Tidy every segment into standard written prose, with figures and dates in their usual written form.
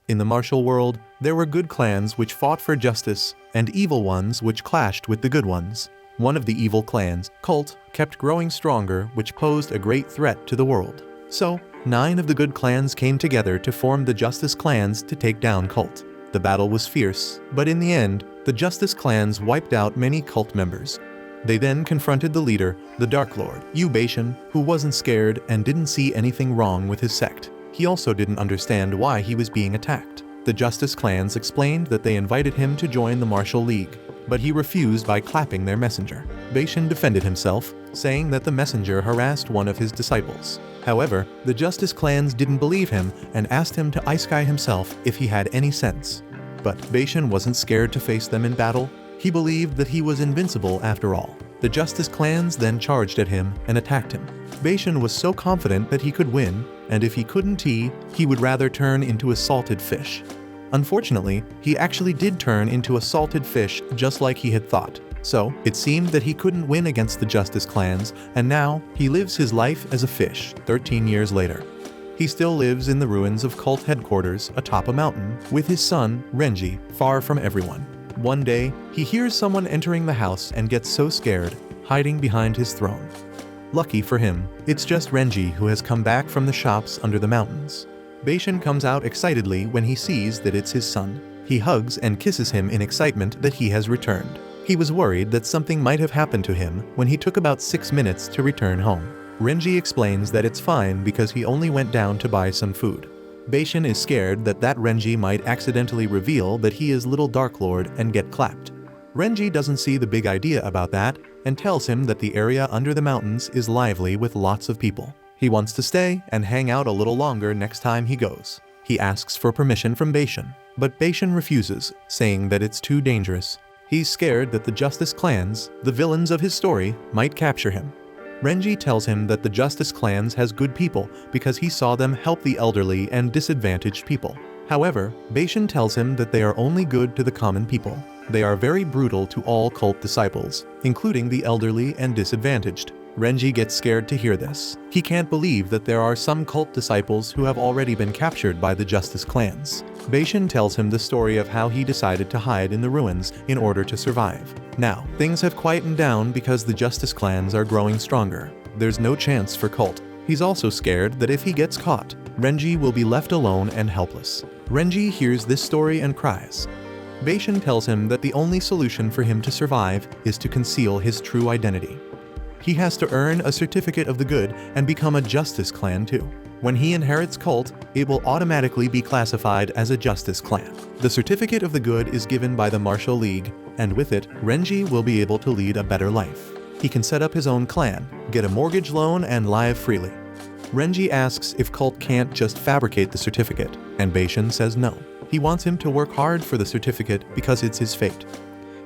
In the martial world, there were good clans which fought for justice, and evil ones which clashed with the good ones. One of the evil clans, Cult, kept growing stronger, which posed a great threat to the world. So, 9 of the good clans came together to form the Justice clans to take down Cult. The battle was fierce, but in the end, the Justice clans wiped out many Cult members. They then confronted the leader, the Dark Lord, Bashan, who wasn't scared and didn't see anything wrong with his sect. He also didn't understand why he was being attacked. The Justice clans explained that they invited him to join the Martial League, but he refused by clapping their messenger. Bashan defended himself, saying that the messenger harassed one of his disciples. However, the Justice clans didn't believe him and asked him to ice-sky himself if he had any sense. But Bashan wasn't scared to face them in battle. He believed that he was invincible after all. The Justice clans then charged at him and attacked him. Bashan was so confident that he could win, and if he couldn't he would rather turn into a salted fish. Unfortunately, he actually did turn into a salted fish just like he had thought. So, it seemed that he couldn't win against the Justice clans, and now he lives his life as a fish 13 years later. He still lives in the ruins of Cult headquarters atop a mountain with his son, Renji, far from everyone. One day, he hears someone entering the house and gets so scared, hiding behind his throne. Lucky for him, it's just Renji who has come back from the shops under the mountains. Bashan comes out excitedly when he sees that it's his son. He hugs and kisses him in excitement that he has returned. He was worried that something might have happened to him when he took about 6 minutes to return home. Renji explains that it's fine because he only went down to buy some food. Bashan is scared that Renji might accidentally reveal that he is Little Dark Lord and get clapped. Renji doesn't see the big idea about that and tells him that the area under the mountains is lively with lots of people. He wants to stay and hang out a little longer next time he goes. He asks for permission from Bashan, but Bashan refuses, saying that it's too dangerous. He's scared that the Justice clans, the villains of his story, might capture him. Renji tells him that the Justice clans has good people because he saw them help the elderly and disadvantaged people. However, Bashan tells him that they are only good to the common people. They are very brutal to all Cult disciples, including the elderly and disadvantaged. Renji gets scared to hear this. He can't believe that there are some Cult disciples who have already been captured by the Justice clans. Bashan tells him the story of how he decided to hide in the ruins in order to survive. Now, things have quietened down because the Justice clans are growing stronger. There's no chance for Cult. He's also scared that if he gets caught, Renji will be left alone and helpless. Renji hears this story and cries. Bashan tells him that the only solution for him to survive is to conceal his true identity. He has to earn a certificate of the good and become a Justice clan too. When he inherits Cult, it will automatically be classified as a Justice clan. The certificate of the good is given by the Martial League, and with it, Renji will be able to lead a better life. He can set up his own clan, get a mortgage loan, and live freely. Renji asks if Cult can't just fabricate the certificate, and Bashan says no. He wants him to work hard for the certificate because it's his fate.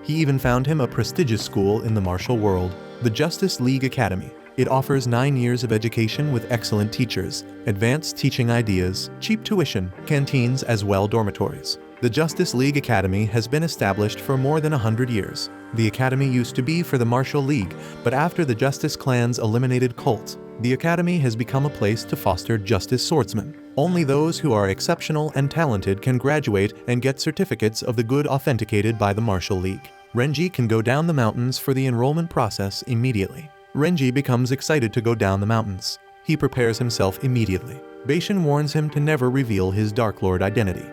He even found him a prestigious school in the martial world, the Justice League Academy. It offers 9 years of education with excellent teachers, advanced teaching ideas, cheap tuition, canteens, as well dormitories. The Justice League Academy has been established for more than 100 years. The academy used to be for the Martial League, but after the Justice clans eliminated Cult, the academy has become a place to foster justice swordsmen. Only those who are exceptional and talented can graduate and get certificates of the good authenticated by the Martial League. Renji can go down the mountains for the enrollment process immediately. Renji becomes excited to go down the mountains. He prepares himself immediately. Bashan warns him to never reveal his Dark Lord identity.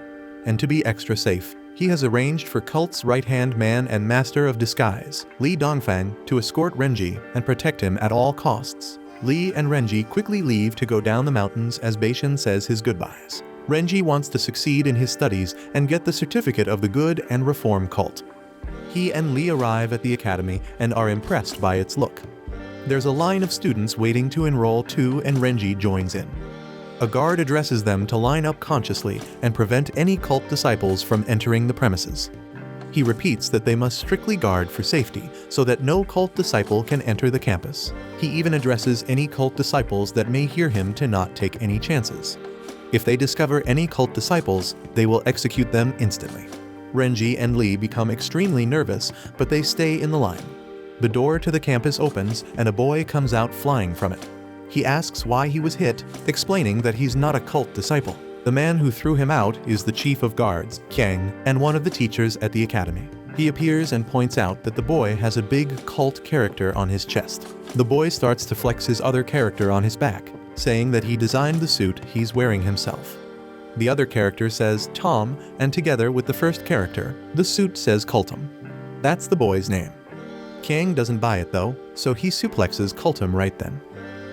And to be extra safe, he has arranged for Cult's right-hand man and master of disguise, Li Dongfang, to escort Renji and protect him at all costs. Li and Renji quickly leave to go down the mountains as Bashan says his goodbyes. Renji wants to succeed in his studies and get the certificate of the good and reform Cult. He and Li arrive at the academy and are impressed by its look. There's a line of students waiting to enroll too, and Renji joins in. A guard addresses them to line up consciously and prevent any Cult disciples from entering the premises. He repeats that they must strictly guard for safety so that no Cult disciple can enter the campus. He even addresses any Cult disciples that may hear him to not take any chances. If they discover any Cult disciples, they will execute them instantly. Renji and Li become extremely nervous, but they stay in the line. The door to the campus opens and a boy comes out flying from it. He asks why he was hit, explaining that he's not a Cult disciple. The man who threw him out is the chief of guards, Kang, and one of the teachers at the academy. He appears and points out that the boy has a big cult character on his chest. The boy starts to flex his other character on his back, saying that he designed the suit he's wearing himself. The other character says Tom, and together with the first character, the suit says Cultum. That's the boy's name. Kang doesn't buy it though, so he suplexes Cultum right then.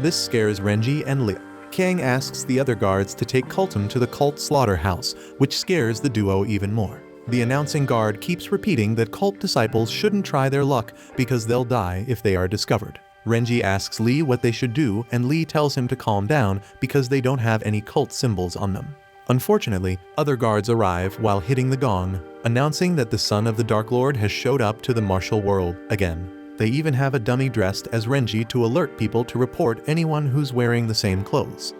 This scares Renji and Lee. Kang asks the other guards to take Cultum to the cult slaughterhouse, which scares the duo even more. The announcing guard keeps repeating that cult disciples shouldn't try their luck because they'll die if they are discovered. Renji asks Lee what they should do, and Lee tells him to calm down because they don't have any cult symbols on them. Unfortunately, other guards arrive while hitting the gong, announcing that the son of the Dark Lord has showed up to the martial world again. They even have a dummy dressed as Renji to alert people to report anyone who's wearing the same clothes.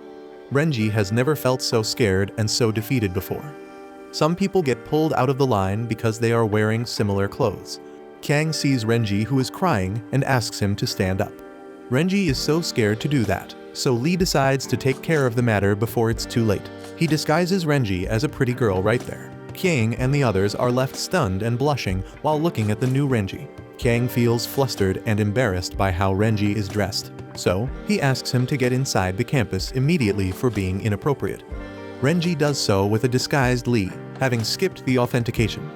Renji has never felt so scared and so defeated before. Some people get pulled out of the line because they are wearing similar clothes. Kang sees Renji, who is crying, and asks him to stand up. Renji is so scared to do that, so Lee decides to take care of the matter before it's too late. He disguises Renji as a pretty girl right there. Kang and the others are left stunned and blushing while looking at the new Renji. Kang feels flustered and embarrassed by how Renji is dressed, so he asks him to get inside the campus immediately for being inappropriate. Renji does so with a disguised Lee, having skipped the authentication.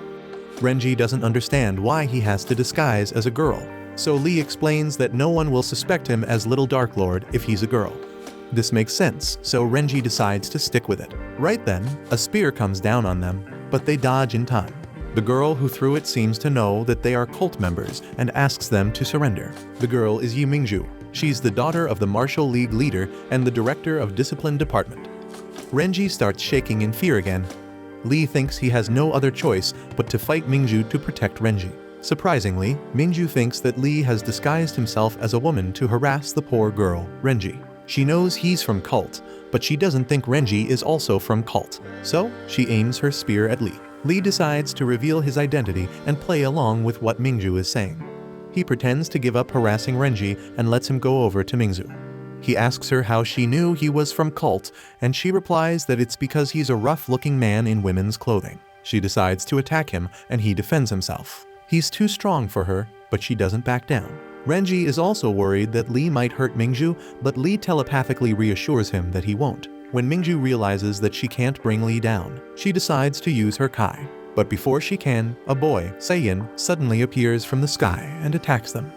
Renji doesn't understand why he has to disguise as a girl, so Lee explains that no one will suspect him as Little Dark Lord if he's a girl. This makes sense, so Renji decides to stick with it. Right then, a spear comes down on them, but they dodge in time. The girl who threw it seems to know that they are cult members and asks them to surrender. The girl is Yu Mingju. She's the daughter of the Martial League leader and the director of Discipline Department. Renji starts shaking in fear again. Lee thinks he has no other choice but to fight Mingju to protect Renji. Surprisingly, Mingju thinks that Lee has disguised himself as a woman to harass the poor girl, Renji. She knows he's from cult, but she doesn't think Renji is also from cult, so she aims her spear at Lee. Lee decides to reveal his identity and play along with what Mingju is saying. He pretends to give up harassing Renji and lets him go over to Mingju. He asks her how she knew he was from cult, and she replies that it's because he's a rough-looking man in women's clothing. She decides to attack him, and he defends himself. He's too strong for her, but she doesn't back down. Renji is also worried that Lee might hurt Mingju, but Lee telepathically reassures him that he won't. When Mingju realizes that she can't bring Lee down, she decides to use her Kai. But before she can, a boy, Saiyan, suddenly appears from the sky and attacks them.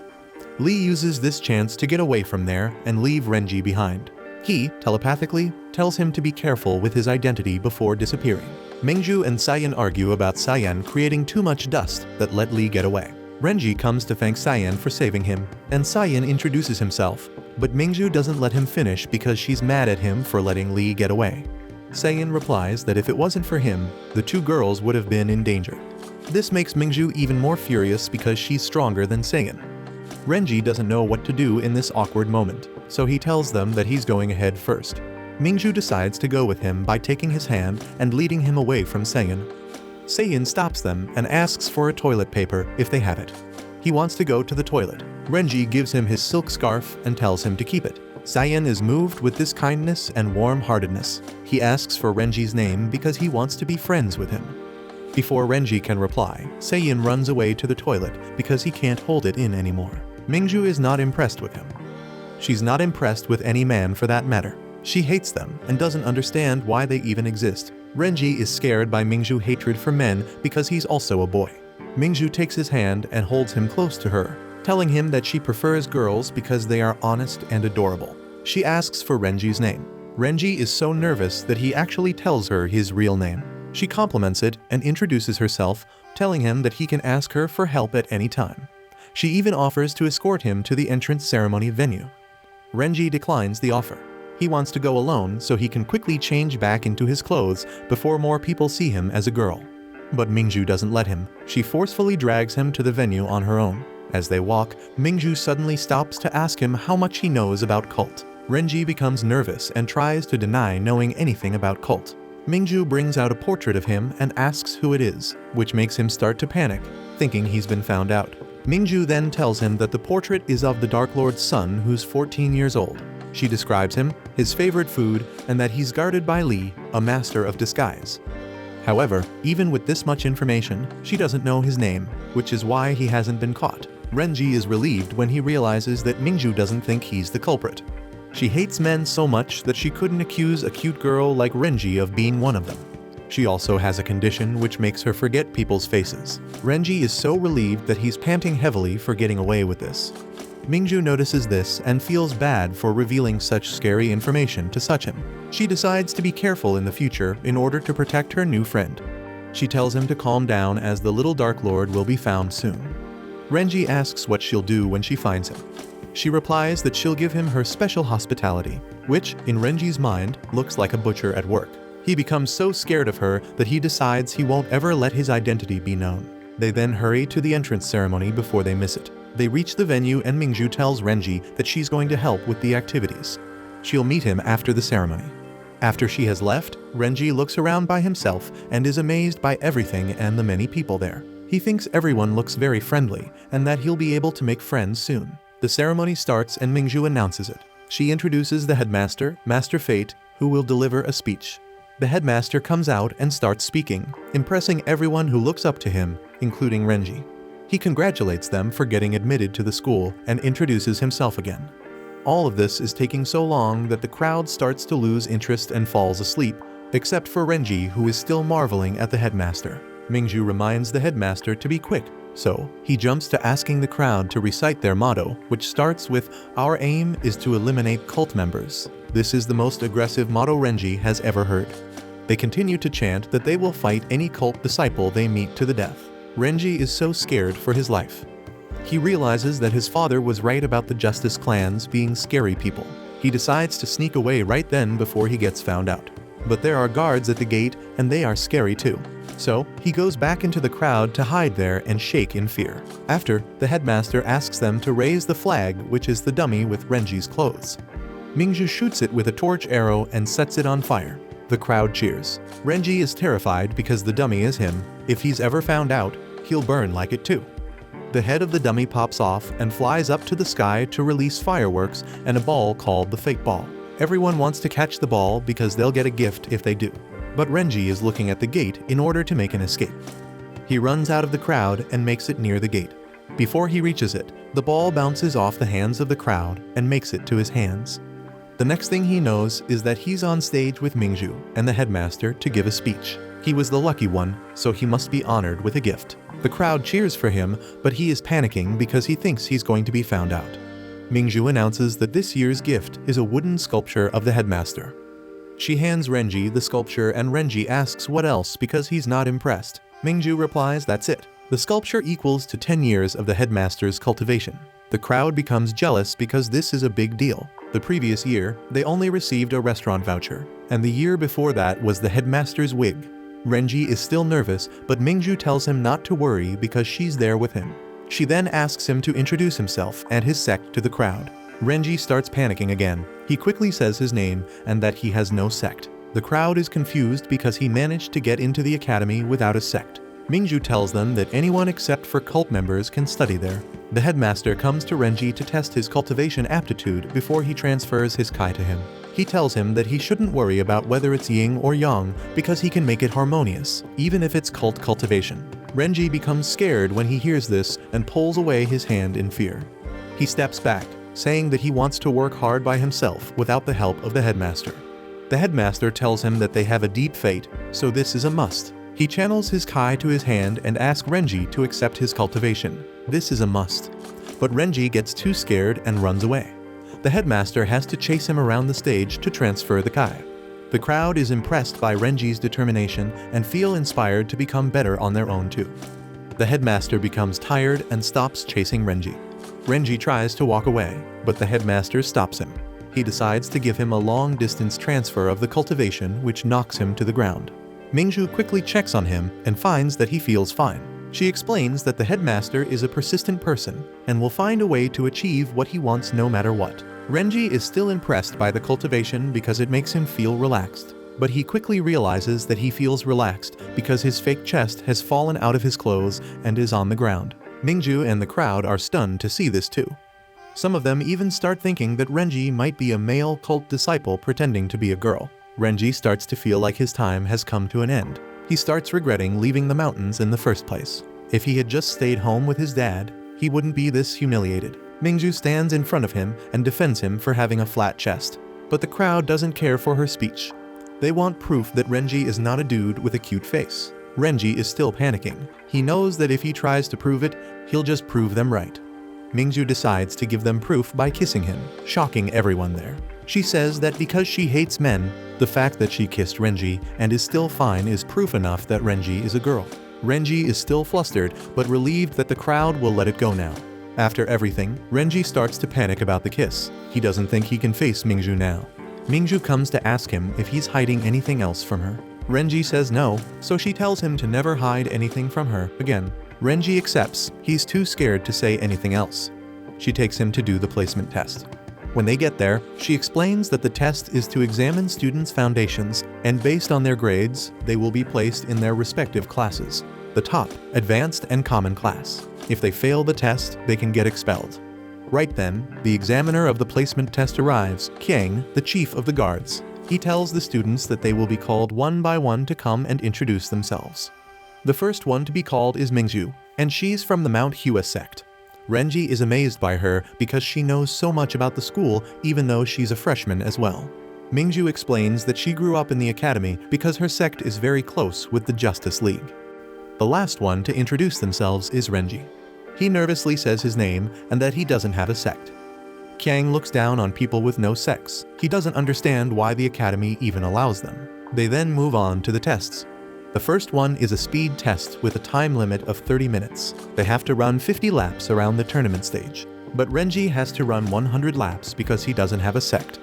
Lee uses this chance to get away from there and leave Renji behind. He, telepathically, tells him to be careful with his identity before disappearing. Mingju and Saiyan argue about Saiyan creating too much dust that let Lee get away. Renji comes to thank Saiyan for saving him, and Saiyan introduces himself, but Mingju doesn't let him finish because she's mad at him for letting Lee get away. Saiyan replies that if it wasn't for him, the two girls would have been in danger. This makes Mingju even more furious because she's stronger than Saiyan. Renji doesn't know what to do in this awkward moment, so he tells them that he's going ahead first. Mingju decides to go with him by taking his hand and leading him away from Saiyan. Saiyan stops them and asks for a toilet paper if they have it. He wants to go to the toilet. Renji gives him his silk scarf and tells him to keep it. Saiyan is moved with this kindness and warm-heartedness. He asks for Renji's name because he wants to be friends with him. Before Renji can reply, Saiyan runs away to the toilet because he can't hold it in anymore. Mingju is not impressed with him. She's not impressed with any man for that matter. She hates them and doesn't understand why they even exist. Renji is scared by Mingju's hatred for men because he's also a boy. Mingju takes his hand and holds him close to her, telling him that she prefers girls because they are honest and adorable. She asks for Renji's name. Renji is so nervous that he actually tells her his real name. She compliments it and introduces herself, telling him that he can ask her for help at any time. She even offers to escort him to the entrance ceremony venue. Renji declines the offer. He wants to go alone so he can quickly change back into his clothes before more people see him as a girl. But Mingju doesn't let him. She forcefully drags him to the venue on her own. As they walk, Mingju suddenly stops to ask him how much he knows about cult. Renji becomes nervous and tries to deny knowing anything about cult. Mingju brings out a portrait of him and asks who it is, which makes him start to panic, thinking he's been found out. Mingju then tells him that the portrait is of the Dark Lord's son who's 14 years old. She describes him, his favorite food, and that he's guarded by Li, a master of disguise. However, even with this much information, she doesn't know his name, which is why he hasn't been caught. Renji is relieved when he realizes that Mingju doesn't think he's the culprit. She hates men so much that she couldn't accuse a cute girl like Renji of being one of them. She also has a condition which makes her forget people's faces. Renji is so relieved that he's panting heavily for getting away with this. Mingju notices this and feels bad for revealing such scary information to Suchim. She decides to be careful in the future in order to protect her new friend. She tells him to calm down as the little Dark Lord will be found soon. Renji asks what she'll do when she finds him. She replies that she'll give him her special hospitality, which, in Renji's mind, looks like a butcher at work. He becomes so scared of her that he decides he won't ever let his identity be known. They then hurry to the entrance ceremony before they miss it. They reach the venue and Mingju tells Renji that she's going to help with the activities. She'll meet him after the ceremony. After she has left, Renji looks around by himself and is amazed by everything and the many people there. He thinks everyone looks very friendly and that he'll be able to make friends soon. The ceremony starts and Mingju announces it. She introduces the headmaster, Master Fate, who will deliver a speech. The headmaster comes out and starts speaking, impressing everyone who looks up to him, including Renji. He congratulates them for getting admitted to the school and introduces himself again. All of this is taking so long that the crowd starts to lose interest and falls asleep, except for Renji, who is still marveling at the headmaster. Mingju reminds the headmaster to be quick, so he jumps to asking the crowd to recite their motto, which starts with, "Our aim is to eliminate cult members." This is the most aggressive motto Renji has ever heard. They continue to chant that they will fight any cult disciple they meet to the death. Renji is so scared for his life. He realizes that his father was right about the Justice clans being scary people. He decides to sneak away right then before he gets found out. But there are guards at the gate and they are scary too. So, he goes back into the crowd to hide there and shake in fear. After, the headmaster asks them to raise the flag, which is the dummy with Renji's clothes. Mingju shoots it with a torch arrow and sets it on fire. The crowd cheers. Renji is terrified because the dummy is him. If he's ever found out, he'll burn like it too. The head of the dummy pops off and flies up to the sky to release fireworks and a ball called the fake ball. Everyone wants to catch the ball because they'll get a gift if they do. But Renji is looking at the gate in order to make an escape. He runs out of the crowd and makes it near the gate. Before he reaches it, the ball bounces off the hands of the crowd and makes it to his hands. The next thing he knows is that he's on stage with Mingju and the headmaster to give a speech. He was the lucky one, so he must be honored with a gift. The crowd cheers for him, but he is panicking because he thinks he's going to be found out. Mingju announces that this year's gift is a wooden sculpture of the headmaster. She hands Renji the sculpture and Renji asks what else because he's not impressed. Mingju replies that's it. The sculpture equals to 10 years of the headmaster's cultivation. The crowd becomes jealous because this is a big deal. The previous year, they only received a restaurant voucher, and the year before that was the headmaster's wig. Renji is still nervous, but Mingju tells him not to worry because she's there with him. She then asks him to introduce himself and his sect to the crowd. Renji starts panicking again. He quickly says his name and that he has no sect. The crowd is confused because he managed to get into the academy without a sect. Mingju tells them that anyone except for cult members can study there. The headmaster comes to Renji to test his cultivation aptitude before he transfers his Kai to him. He tells him that he shouldn't worry about whether it's yin or yang because he can make it harmonious, even if it's cult cultivation. Renji becomes scared when he hears this and pulls away his hand in fear. He steps back, saying that he wants to work hard by himself without the help of the headmaster. The headmaster tells him that they have a deep fate, so this is a must. He channels his Kai to his hand and asks Renji to accept his cultivation. This is a must. But Renji gets too scared and runs away. The headmaster has to chase him around the stage to transfer the Kai. The crowd is impressed by Renji's determination and feel inspired to become better on their own too. The headmaster becomes tired and stops chasing Renji. Renji tries to walk away, but the headmaster stops him. He decides to give him a long-distance transfer of the cultivation, which knocks him to the ground. Mingju quickly checks on him and finds that he feels fine. She explains that the headmaster is a persistent person and will find a way to achieve what he wants no matter what. Renji is still impressed by the cultivation because it makes him feel relaxed. But he quickly realizes that he feels relaxed because his fake chest has fallen out of his clothes and is on the ground. Mingju and the crowd are stunned to see this too. Some of them even start thinking that Renji might be a male cult disciple pretending to be a girl. Renji starts to feel like his time has come to an end. He starts regretting leaving the mountains in the first place. If he had just stayed home with his dad, he wouldn't be this humiliated. Mingju stands in front of him and defends him for having a flat chest. But the crowd doesn't care for her speech. They want proof that Renji is not a dude with a cute face. Renji is still panicking. He knows that if he tries to prove it, he'll just prove them right. Mingju decides to give them proof by kissing him, shocking everyone there. She says that because she hates men, the fact that she kissed Renji and is still fine is proof enough that Renji is a girl. Renji is still flustered, but relieved that the crowd will let it go now. After everything, Renji starts to panic about the kiss. He doesn't think he can face Mingju now. Mingju comes to ask him if he's hiding anything else from her. Renji says no, so she tells him to never hide anything from her again. Renji accepts. He's too scared to say anything else. She takes him to do the placement test. When they get there, she explains that the test is to examine students' foundations, and based on their grades, they will be placed in their respective classes. The top, advanced, and common class. If they fail the test, they can get expelled. Right then, the examiner of the placement test arrives, Kiang, the chief of the guards. He tells the students that they will be called one by one to come and introduce themselves. The first one to be called is Mingju, and she's from the Mount Hua sect. Renji is amazed by her because she knows so much about the school even though she's a freshman as well. Mingju explains that she grew up in the academy because her sect is very close with the Justice League. The last one to introduce themselves is Renji. He nervously says his name and that he doesn't have a sect. Kiang looks down on people with no sects. He doesn't understand why the academy even allows them. They then move on to the tests. The first one is a speed test with a time limit of 30 minutes. They have to run 50 laps around the tournament stage. But Renji has to run 100 laps because he doesn't have a sect.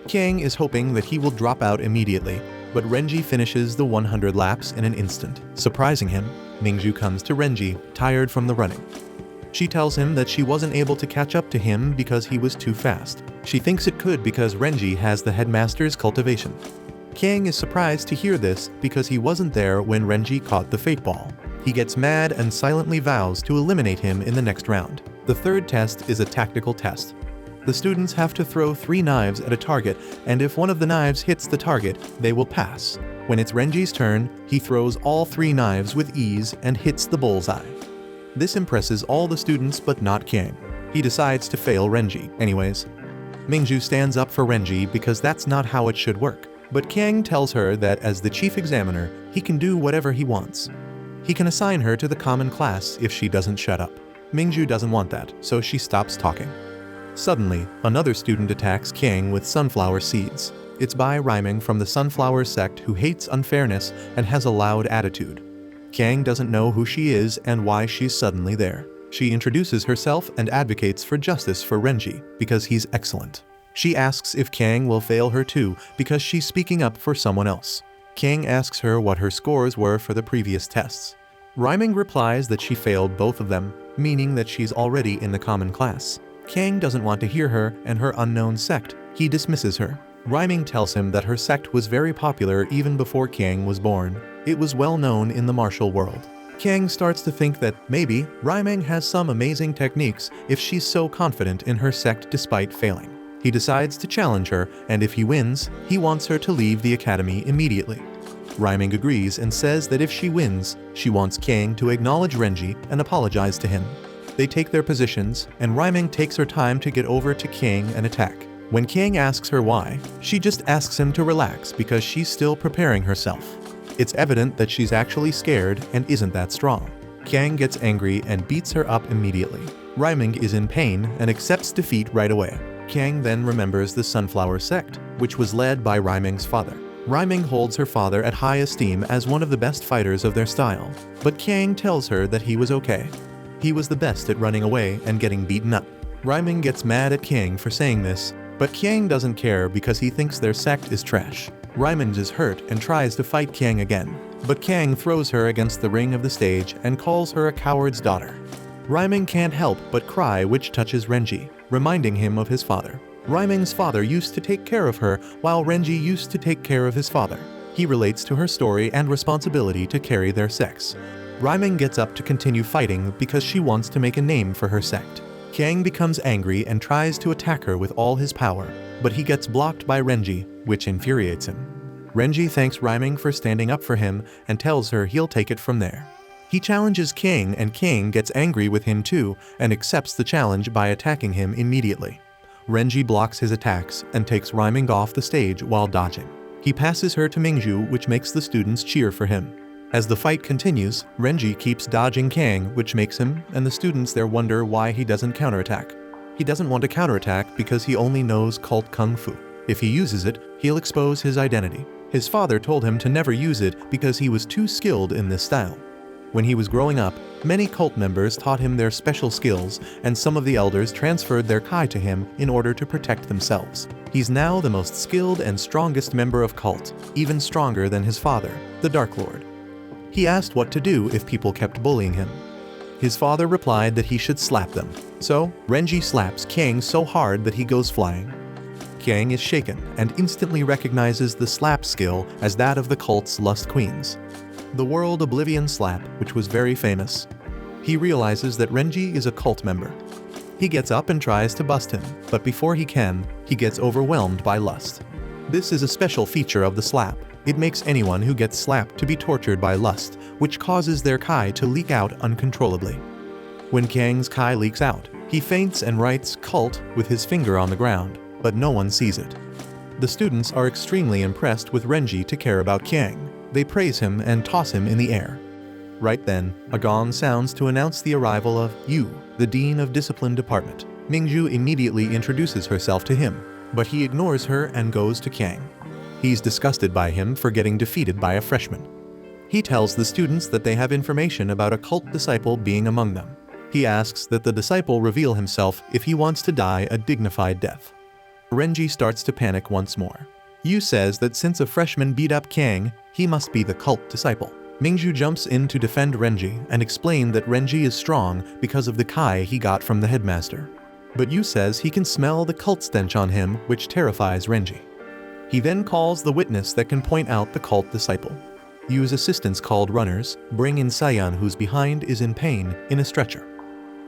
Kiang is hoping that he will drop out immediately, but Renji finishes the 100 laps in an instant. Surprising him, Mingju comes to Renji, tired from the running. She tells him that she wasn't able to catch up to him because he was too fast. She thinks it could because Renji has the headmaster's cultivation. Kiang is surprised to hear this because he wasn't there when Renji caught the fate ball. He gets mad and silently vows to eliminate him in the next round. The third test is a tactical test. The students have to throw 3 knives at a target, and if one of the knives hits the target, they will pass. When it's Renji's turn, he throws all 3 knives with ease and hits the bullseye. This impresses all the students but not Kiang. He decides to fail Renji anyways. Mingju stands up for Renji because that's not how it should work. But Kiang tells her that as the chief examiner, he can do whatever he wants. He can assign her to the common class if she doesn't shut up. Mingju doesn't want that, so she stops talking. Suddenly, another student attacks Kiang with sunflower seeds. It's by Rhyming from the Sunflower sect who hates unfairness and has a loud attitude. Kiang doesn't know who she is and why she's suddenly there. She introduces herself and advocates for justice for Renji because he's excellent. She asks if Kiang will fail her too because she's speaking up for someone else. Kiang asks her what her scores were for the previous tests. Rhyming replies that she failed both of them, meaning that she's already in the common class. Kiang doesn't want to hear her and her unknown sect. He dismisses her. Rhyming tells him that her sect was very popular even before Kiang was born. It was well known in the martial world. Kiang starts to think that maybe Rhyming has some amazing techniques if she's so confident in her sect despite failing. He decides to challenge her, and if he wins, he wants her to leave the academy immediately. Rhyming agrees and says that if she wins, she wants Kiang to acknowledge Renji and apologize to him. They take their positions, and Rhyming takes her time to get over to Kiang and attack. When Kiang asks her why, she just asks him to relax because she's still preparing herself. It's evident that she's actually scared and isn't that strong. Kiang gets angry and beats her up immediately. Rhyming is in pain and accepts defeat right away. Kiang then remembers the Sunflower sect, which was led by Rhyming's father. Rhyming holds her father at high esteem as one of the best fighters of their style, but Kiang tells her that he was okay. He was the best at running away and getting beaten up. Rhyming gets mad at Kiang for saying this, but Kiang doesn't care because he thinks their sect is trash. Rhyming is hurt and tries to fight Kiang again, but Kiang throws her against the ring of the stage and calls her a coward's daughter. Rhyming can't help but cry, which touches Renji, reminding him of his father. Rhyming's father used to take care of her, while Renji used to take care of his father. He relates to her story and responsibility to carry their sects. Rhyming gets up to continue fighting because she wants to make a name for her sect. Kang becomes angry and tries to attack her with all his power, but he gets blocked by Renji, which infuriates him. Renji thanks Rhyming for standing up for him and tells her he'll take it from there. He challenges King and King gets angry with him too and accepts the challenge by attacking him immediately. Renji blocks his attacks and takes Rhyming off the stage while dodging. He passes her to Mingju, which makes the students cheer for him. As the fight continues, Renji keeps dodging Kang, which makes him and the students there wonder why he doesn't counterattack. He doesn't want to counterattack because he only knows cult kung fu. If he uses it, he'll expose his identity. His father told him to never use it because he was too skilled in this style. When he was growing up, many cult members taught him their special skills, and some of the elders transferred their kai to him in order to protect themselves. He's now the most skilled and strongest member of cult, even stronger than his father, the Dark Lord. He asked what to do if people kept bullying him. His father replied that he should slap them. So, Renji slaps Kang so hard that he goes flying. Kang is shaken and instantly recognizes the slap skill as that of the cult's Lust Queens. The World Oblivion slap, which was very famous. He realizes that Renji is a cult member. He gets up and tries to bust him, but before he can, he gets overwhelmed by lust. This is a special feature of the slap. It makes anyone who gets slapped to be tortured by lust, which causes their kai to leak out uncontrollably. When Kang's kai leaks out, he faints and writes "cult" with his finger on the ground, but no one sees it. The students are extremely impressed with Renji to care about Kang. They praise him and toss him in the air. Right then, a gong sounds to announce the arrival of Yu, the Dean of Discipline Department. Mingju immediately introduces herself to him, but he ignores her and goes to Kang. He's disgusted by him for getting defeated by a freshman. He tells the students that they have information about a cult disciple being among them. He asks that the disciple reveal himself if he wants to die a dignified death. Renji starts to panic once more. Yu says that since a freshman beat up Kang, he must be the cult disciple. Mingju jumps in to defend Renji and explain that Renji is strong because of the kai he got from the headmaster. But Yu says he can smell the cult stench on him, which terrifies Renji. He then calls the witness that can point out the cult disciple. Yu's assistants called runners bring in Sayan, who's behind is in pain, in a stretcher.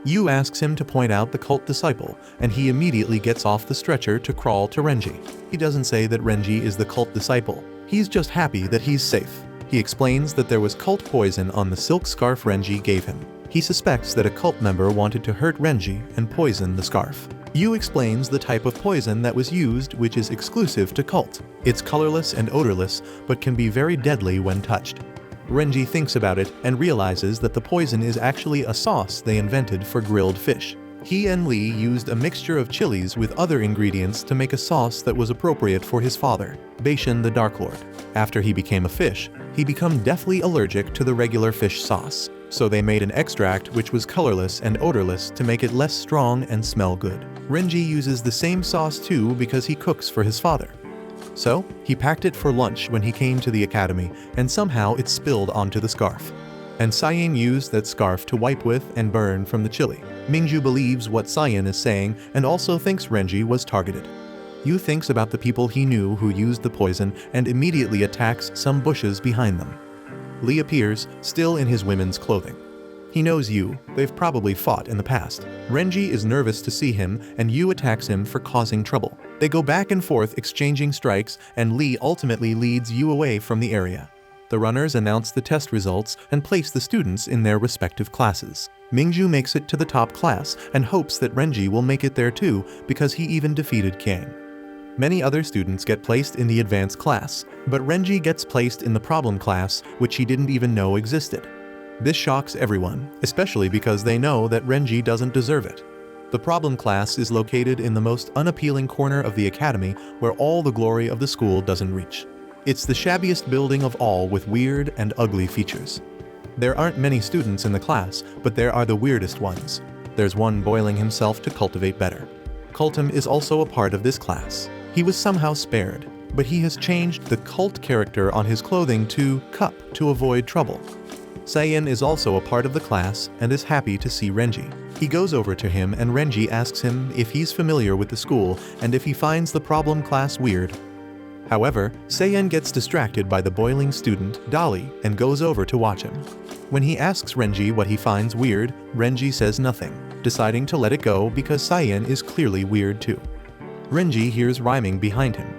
Yu asks him to point out the cult disciple, and he immediately gets off the stretcher to crawl to Renji. He doesn't say that Renji is the cult disciple. He's just happy that he's safe. He explains that there was cult poison on the silk scarf Renji gave him. He suspects that a cult member wanted to hurt Renji and poison the scarf. Yu explains the type of poison that was used, which is exclusive to cult. It's colorless and odorless, but can be very deadly when touched. Renji thinks about it and realizes that the poison is actually a sauce they invented for grilled fish. He and Lee used a mixture of chilies with other ingredients to make a sauce that was appropriate for his father, Beishan the Dark Lord. After he became a fish, he became deathly allergic to the regular fish sauce, so they made an extract which was colorless and odorless to make it less strong and smell good. Renji uses the same sauce too because he cooks for his father. So, he packed it for lunch when he came to the academy, and somehow it spilled onto the scarf. And Sayan used that scarf to wipe with and burn from the chili. Mingju believes what Sayan is saying and also thinks Renji was targeted. Yu thinks about the people he knew who used the poison and immediately attacks some bushes behind them. Lee appears, still in his women's clothing. He knows Yu, they've probably fought in the past. Renji is nervous to see him, and Yu attacks him for causing trouble. They go back and forth exchanging strikes, and Lee ultimately leads Yu away from the area. The runners announce the test results and place the students in their respective classes. Mingju makes it to the top class and hopes that Renji will make it there too because he even defeated Kang. Many other students get placed in the advanced class, but Renji gets placed in the problem class, which he didn't even know existed. This shocks everyone, especially because they know that Renji doesn't deserve it. The problem class is located in the most unappealing corner of the academy where all the glory of the school doesn't reach. It's the shabbiest building of all with weird and ugly features. There aren't many students in the class, but there are the weirdest ones. There's one boiling himself to cultivate better. Kultum is also a part of this class. He was somehow spared, but he has changed the cult character on his clothing to Cup to avoid trouble. Sayan is also a part of the class and is happy to see Renji. He goes over to him and Renji asks him if he's familiar with the school and if he finds the problem class weird. However, Sayan gets distracted by the boiling student, Dolly, and goes over to watch him. When he asks Renji what he finds weird, Renji says nothing. deciding to let it go because Cyan is clearly weird too. Renji hears rhyming behind him.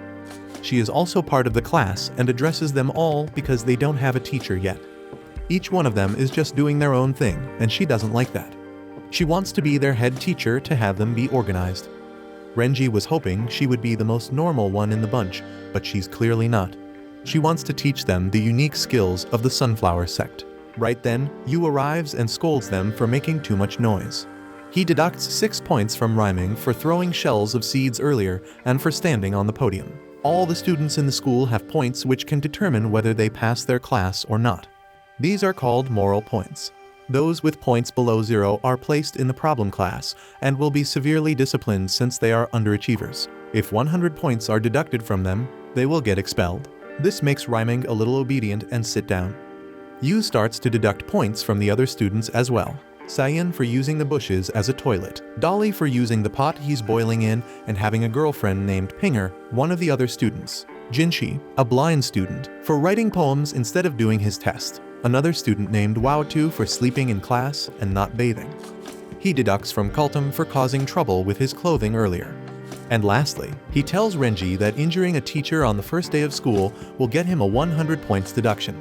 She is also part of the class and addresses them all because they don't have a teacher yet. Each one of them is just doing their own thing, and she doesn't like that. She wants to be their head teacher to have them be organized. Renji was hoping she would be the most normal one in the bunch, but she's clearly not. She wants to teach them the unique skills of the Sunflower sect. Right then, Yu arrives and scolds them for making too much noise. He deducts 6 points from rhyming for throwing shells of seeds earlier and for standing on the podium. All the students in the school have points which can determine whether they pass their class or not. These are called moral points. Those with points below 0 are placed in the problem class and will be severely disciplined since they are underachievers. If 100 points are deducted from them, they will get expelled. This makes rhyming a little obedient and sit down. Yu starts to deduct points from the other students as well. Cyan for using the bushes as a toilet, Dolly for using the pot he's boiling in and having a girlfriend named Pinger, one of the other students. Jinshi, a blind student, for writing poems instead of doing his test. Another student named Waotu for sleeping in class and not bathing. He deducts from Kultum for causing trouble with his clothing earlier. And lastly, he tells Renji that injuring a teacher on the first day of school will get him a 100 points deduction.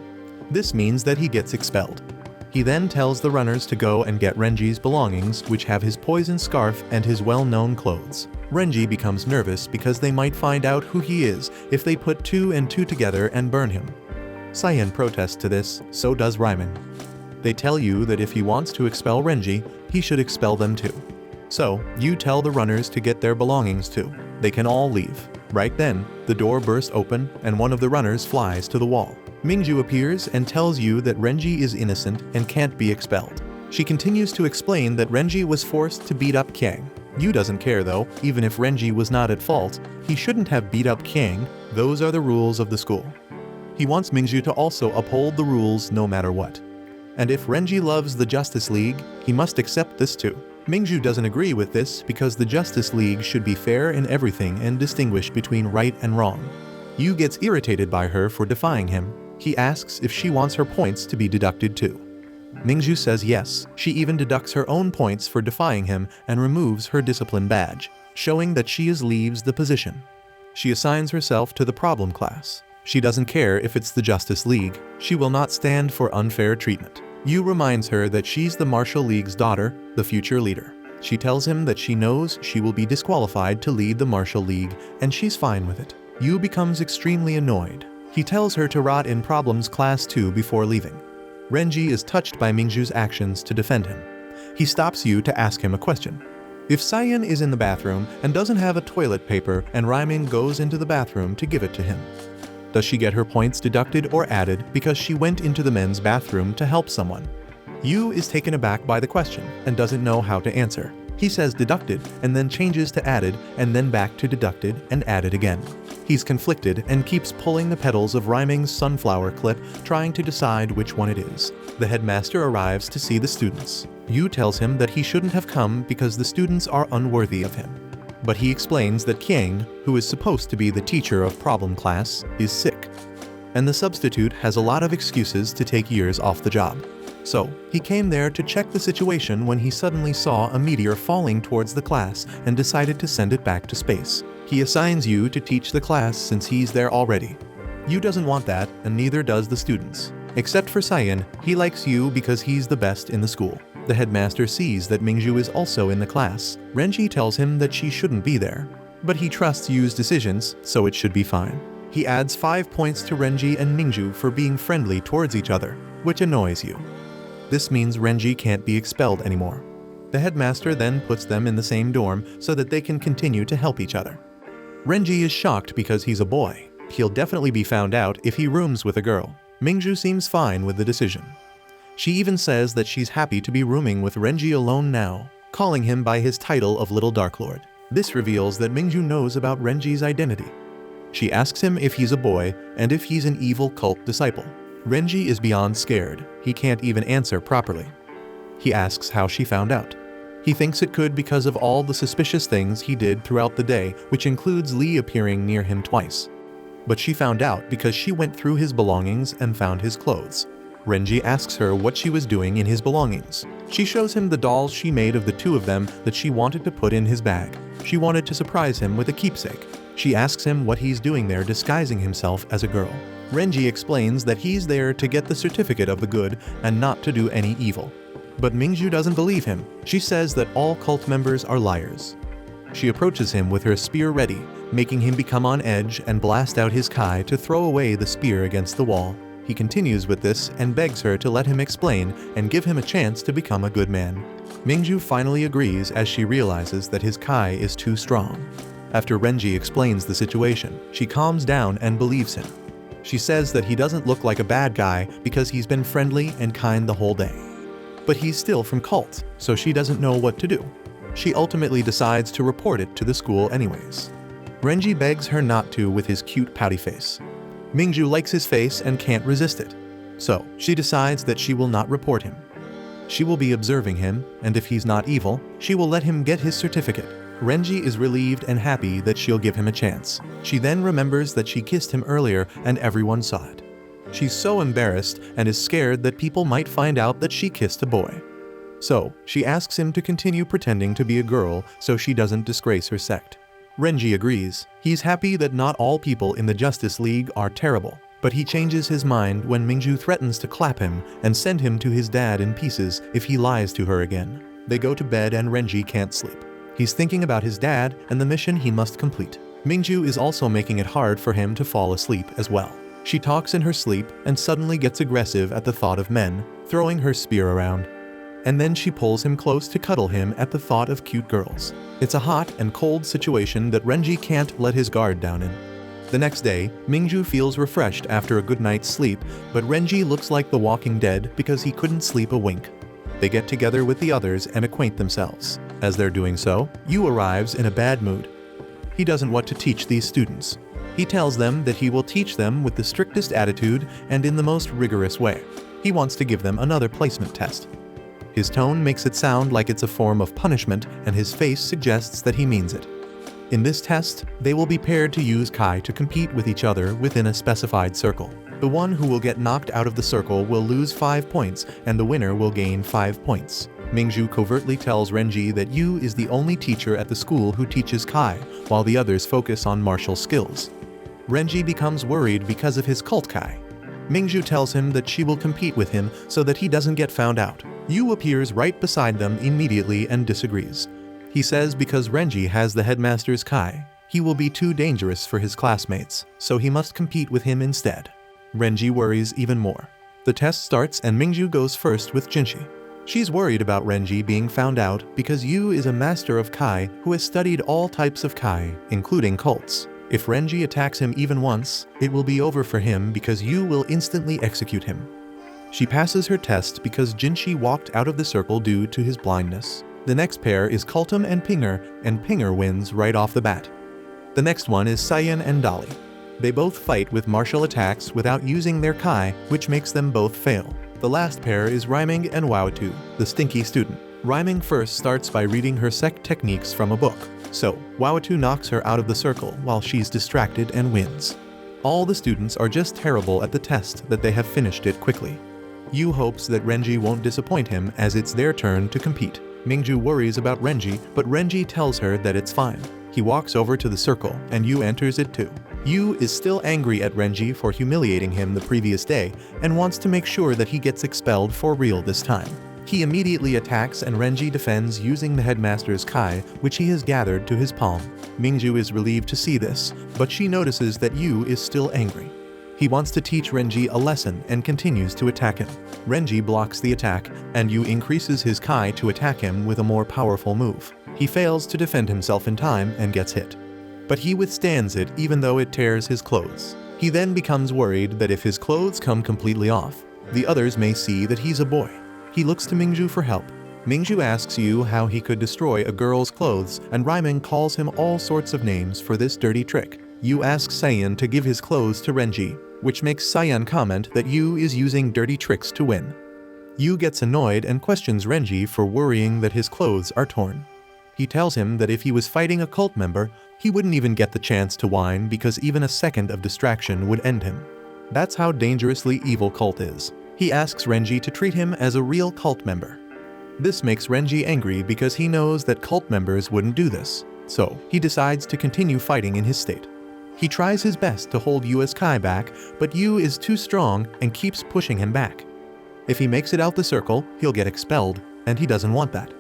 This means that he gets expelled. He then tells the runners to go and get Renji's belongings, which have his poison scarf and his well-known clothes. Renji becomes nervous because they might find out who he is if they put 2 and 2 together and burn him. Cyan protests to this, so does Ryman. They tell Yu that if he wants to expel Renji, he should expel them too. So, Yu tell the runners to get their belongings too. They can all leave. Right then, the door bursts open and one of the runners flies to the wall. Mingju appears and tells Yu that Renji is innocent and can't be expelled. She continues to explain that Renji was forced to beat up Kyang. Yu doesn't care though, even if Renji was not at fault, he shouldn't have beat up Kyang. Those are the rules of the school. He wants Mingju to also uphold the rules no matter what. And if Renji loves the Justice League, he must accept this too. Mingju doesn't agree with this because the Justice League should be fair in everything and distinguish between right and wrong. Yu gets irritated by her for defying him. He asks if she wants her points to be deducted too. Mingju says yes. She even deducts her own points for defying him and removes her discipline badge, showing that she leaves the position. She assigns herself to the problem class. She doesn't care if it's the Justice League. She will not stand for unfair treatment. Yu reminds her that she's the Martial League's daughter, the future leader. She tells him that she knows she will be disqualified to lead the Martial League, and she's fine with it. Yu becomes extremely annoyed. He tells her to rot in Problems Class 2 before leaving. Renji is touched by Mingju's actions to defend him. He stops Yu to ask him a question. If Cyan is in the bathroom and doesn't have a toilet paper and Ryman goes into the bathroom to give it to him, does she get her points deducted or added because she went into the men's bathroom to help someone? Yu is taken aback by the question and doesn't know how to answer. He says deducted and then changes to added and then back to deducted and added again. He's conflicted and keeps pulling the petals of Rhyming's sunflower clip, trying to decide which one it is. The headmaster arrives to see the students. Yu tells him that he shouldn't have come because the students are unworthy of him. But he explains that Kyang, who is supposed to be the teacher of problem class, is sick. And the substitute has a lot of excuses to take years off the job. So, he came there to check the situation when he suddenly saw a meteor falling towards the class and decided to send it back to space. He assigns Yu to teach the class since he's there already. Yu doesn't want that, and neither does the students. Except for Cyan, he likes Yu because he's the best in the school. The headmaster sees that Mingju is also in the class. Renji tells him that she shouldn't be there, but he trusts Yu's decisions, so it should be fine. He adds 5 points to Renji and Mingju for being friendly towards each other, which annoys Yu. This means Renji can't be expelled anymore. The headmaster then puts them in the same dorm so that they can continue to help each other. Renji is shocked because he's a boy. He'll definitely be found out if he rooms with a girl. Mingju seems fine with the decision. She even says that she's happy to be rooming with Renji alone now, calling him by his title of Little Dark Lord. This reveals that Mingju knows about Renji's identity. She asks him if he's a boy and if he's an evil cult disciple. Renji is beyond scared. He can't even answer properly. He asks how she found out. He thinks it could because of all the suspicious things he did throughout the day, which includes Lee appearing near him twice. But she found out because she went through his belongings and found his clothes. Renji asks her what she was doing in his belongings. She shows him the dolls she made of the two of them that she wanted to put in his bag. She wanted to surprise him with a keepsake. She asks him what he's doing there disguising himself as a girl. Renji explains that he's there to get the certificate of the good and not to do any evil. But Mingju doesn't believe him. She says that all cult members are liars. She approaches him with her spear ready, making him become on edge and blast out his kai to throw away the spear against the wall. He continues with this and begs her to let him explain and give him a chance to become a good man. Mingju finally agrees as she realizes that his kai is too strong. After Renji explains the situation, she calms down and believes him. She says that he doesn't look like a bad guy because he's been friendly and kind the whole day. But he's still from cult, so she doesn't know what to do. She ultimately decides to report it to the school anyways. Renji begs her not to with his cute pouty face. Mingju likes his face and can't resist it. So, she decides that she will not report him. She will be observing him, and if he's not evil, she will let him get his certificate. Renji is relieved and happy that she'll give him a chance. She then remembers that she kissed him earlier and everyone saw it. She's so embarrassed and is scared that people might find out that she kissed a boy. So, she asks him to continue pretending to be a girl so she doesn't disgrace her sect. Renji agrees. He's happy that not all people in the Justice League are terrible, but he changes his mind when Mingju threatens to clap him and send him to his dad in pieces if he lies to her again. They go to bed and Renji can't sleep. He's thinking about his dad and the mission he must complete. Mingju is also making it hard for him to fall asleep as well. She talks in her sleep and suddenly gets aggressive at the thought of men, throwing her spear around. And then she pulls him close to cuddle him at the thought of cute girls. It's a hot and cold situation that Renji can't let his guard down in. The next day, Mingju feels refreshed after a good night's sleep, but Renji looks like the Walking Dead because he couldn't sleep a wink. They get together with the others and acquaint themselves. As they're doing so, Yu arrives in a bad mood. He doesn't want to teach these students. He tells them that he will teach them with the strictest attitude and in the most rigorous way. He wants to give them another placement test. His tone makes it sound like it's a form of punishment, and his face suggests that he means it. In this test, they will be paired to use Kai to compete with each other within a specified circle. The one who will get knocked out of the circle will lose 5 points, and the winner will gain 5 points. Mingju covertly tells Renji that Yu is the only teacher at the school who teaches Kai, while the others focus on martial skills. Renji becomes worried because of his cult Kai. Mingju tells him that she will compete with him so that he doesn't get found out. Yu appears right beside them immediately and disagrees. He says because Renji has the headmaster's Kai, he will be too dangerous for his classmates, so he must compete with him instead. Renji worries even more. The test starts and Mingju goes first with Jinshi. She's worried about Renji being found out because Yu is a master of Kai who has studied all types of Kai, including cults. If Renji attacks him even once, it will be over for him because Yu will instantly execute him. She passes her test because Jinshi walked out of the circle due to his blindness. The next pair is Kultum and Pinger wins right off the bat. The next one is Cyan and Dolly. They both fight with martial attacks without using their Kai, which makes them both fail. The last pair is Rhyming and Waotu, the stinky student. Rhyming first starts by reading her sect techniques from a book. So, Waotu knocks her out of the circle while she's distracted and wins. All the students are just terrible at the test that they have finished it quickly. Yu hopes that Renji won't disappoint him as it's their turn to compete. Mingju worries about Renji, but Renji tells her that it's fine. He walks over to the circle and Yu enters it too. Yu is still angry at Renji for humiliating him the previous day and wants to make sure that he gets expelled for real this time. He immediately attacks and Renji defends using the headmaster's Kai, which he has gathered to his palm. Mingju is relieved to see this, but she notices that Yu is still angry. He wants to teach Renji a lesson and continues to attack him. Renji blocks the attack, and Yu increases his Kai to attack him with a more powerful move. He fails to defend himself in time and gets hit. But he withstands it even though it tears his clothes. He then becomes worried that if his clothes come completely off, the others may see that he's a boy. He looks to Mingju for help. Mingju asks Yu how he could destroy a girl's clothes, and Rhyming calls him all sorts of names for this dirty trick. Yu asks Cyan to give his clothes to Renji, which makes Cyan comment that Yu is using dirty tricks to win. Yu gets annoyed and questions Renji for worrying that his clothes are torn. He tells him that if he was fighting a cult member, he wouldn't even get the chance to whine because even a second of distraction would end him. That's how dangerously evil cult is. He asks Renji to treat him as a real cult member. This makes Renji angry because he knows that cult members wouldn't do this, so he decides to continue fighting in his state. He tries his best to hold Yu's Kai back, but Yu is too strong and keeps pushing him back. If he makes it out the circle, he'll get expelled, and he doesn't want that.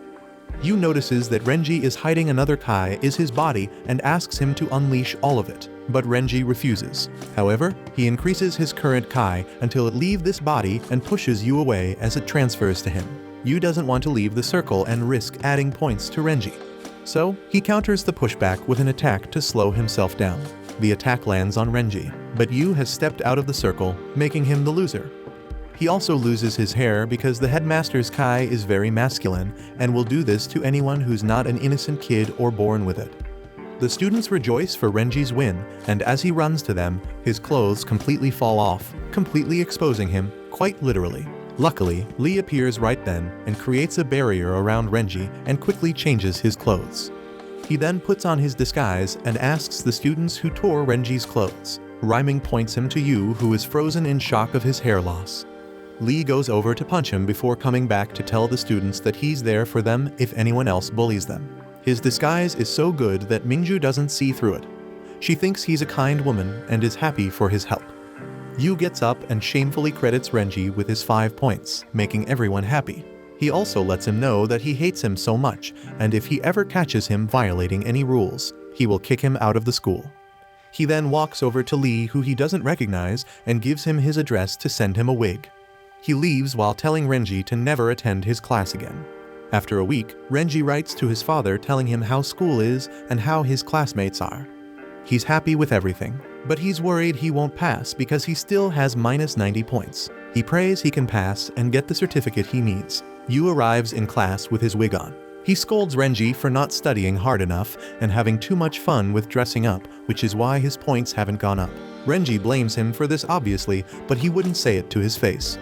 Yu notices that Renji is hiding another Kai is his body and asks him to unleash all of it, but Renji refuses. However, he increases his current Kai until it leaves this body and pushes Yu away as it transfers to him. Yu doesn't want to leave the circle and risk adding points to Renji. So, he counters the pushback with an attack to slow himself down. The attack lands on Renji, but Yu has stepped out of the circle, making him the loser. He also loses his hair because the headmaster's Kai is very masculine and will do this to anyone who's not an innocent kid or born with it. The students rejoice for Renji's win, and as he runs to them, his clothes completely fall off, completely exposing him, quite literally. Luckily, Lee appears right then and creates a barrier around Renji and quickly changes his clothes. He then puts on his disguise and asks the students who tore Renji's clothes. Rhyming points him to Yu, who is frozen in shock of his hair loss. Lee goes over to punch him before coming back to tell the students that he's there for them if anyone else bullies them. His disguise is so good that Mingju doesn't see through it. She thinks he's a kind woman and is happy for his help. Yu gets up and shamefully credits Renji with his 5 points, making everyone happy. He also lets him know that he hates him so much, and if he ever catches him violating any rules, he will kick him out of the school. He then walks over to Lee, who he doesn't recognize, and gives him his address to send him a wig. He leaves while telling Renji to never attend his class again. After a week, Renji writes to his father telling him how school is and how his classmates are. He's happy with everything, but he's worried he won't pass because he still has minus 90 points. He prays he can pass and get the certificate he needs. Yu arrives in class with his wig on. He scolds Renji for not studying hard enough and having too much fun with dressing up, which is why his points haven't gone up. Renji blames him for this obviously, but he wouldn't say it to his face.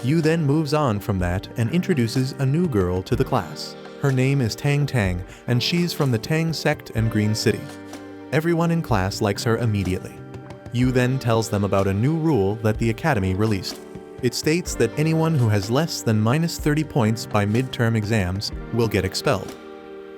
Yu then moves on from that and introduces a new girl to the class. Her name is Tang Tang, and she's from the Tang sect and Green City. Everyone in class likes her immediately. Yu then tells them about a new rule that the academy released. It states that anyone who has less than minus 30 points by midterm exams will get expelled.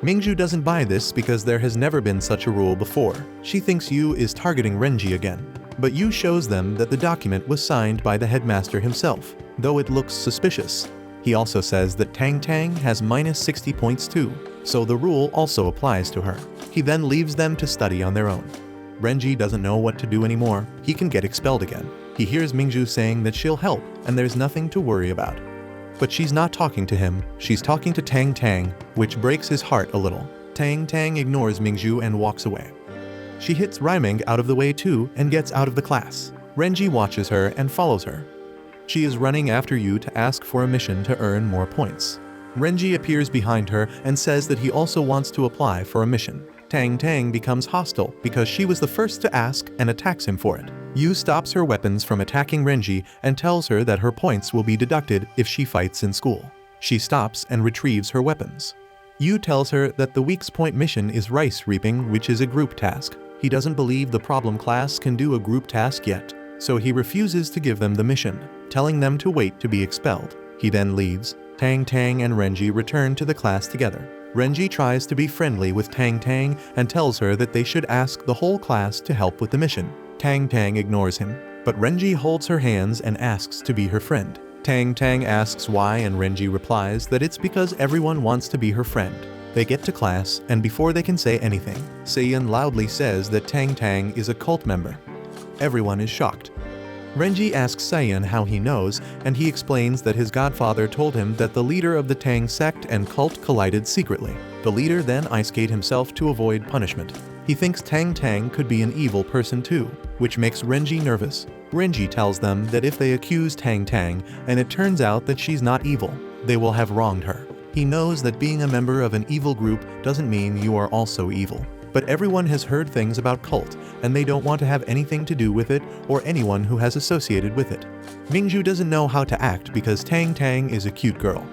Mingju doesn't buy this because there has never been such a rule before. She thinks Yu is targeting Renji again. But Yu shows them that the document was signed by the headmaster himself, though it looks suspicious. He also says that Tang Tang has minus 60 points too, so the rule also applies to her. He then leaves them to study on their own. Renji doesn't know what to do anymore. He can get expelled again. He hears Mingju saying that she'll help and there's nothing to worry about. But she's not talking to him, she's talking to Tang Tang, which breaks his heart a little. Tang Tang ignores Mingju and walks away. She hits Rhyming out of the way too and gets out of the class. Renji watches her and follows her. She is running after Yu to ask for a mission to earn more points. Renji appears behind her and says that he also wants to apply for a mission. Tang Tang becomes hostile because she was the first to ask and attacks him for it. Yu stops her weapons from attacking Renji and tells her that her points will be deducted if she fights in school. She stops and retrieves her weapons. Yu tells her that the week's point mission is rice reaping, which is a group task. He doesn't believe the problem class can do a group task yet, so he refuses to give them the mission, telling them to wait to be expelled. He then leaves. Tang Tang and Renji return to the class together. Renji tries to be friendly with Tang Tang and tells her that they should ask the whole class to help with the mission. Tang Tang ignores him, but Renji holds her hands and asks to be her friend. Tang Tang asks why and Renji replies that it's because everyone wants to be her friend. They get to class, and before they can say anything, Seiyan loudly says that Tang Tang is a cult member. Everyone is shocked. Renji asks Seiyan how he knows, and he explains that his godfather told him that the leader of the Tang sect and cult collided secretly. The leader then ice-skate himself to avoid punishment. He thinks Tang Tang could be an evil person too, which makes Renji nervous. Renji tells them that if they accuse Tang Tang, and it turns out that she's not evil, they will have wronged her. He knows that being a member of an evil group doesn't mean you are also evil. But everyone has heard things about cult, and they don't want to have anything to do with it or anyone who has associated with it. Mingju doesn't know how to act because Tang Tang is a cute girl.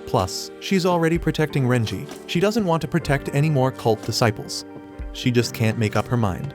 Plus, she's already protecting Renji. She doesn't want to protect any more cult disciples. She just can't make up her mind.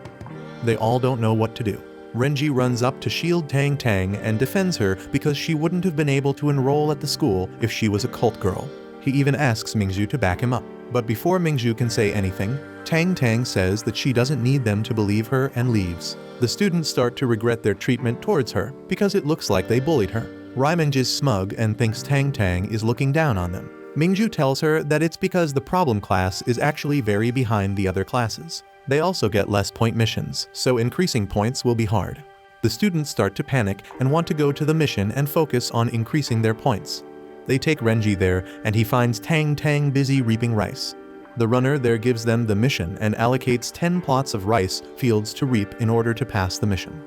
They all don't know what to do. Renji runs up to shield Tang Tang and defends her because she wouldn't have been able to enroll at the school if she was a cult girl. He even asks Mingzhu to back him up. But before Mingzhu can say anything, Tang Tang says that she doesn't need them to believe her and leaves. The students start to regret their treatment towards her because it looks like they bullied her. Raimeng is smug and thinks Tang Tang is looking down on them. Mingzhu tells her that it's because the problem class is actually very behind the other classes. They also get less point missions, so increasing points will be hard. The students start to panic and want to go to the mission and focus on increasing their points. They take Renji there and he finds Tang Tang busy reaping rice. The runner there gives them the mission and allocates 10 plots of rice fields to reap in order to pass the mission.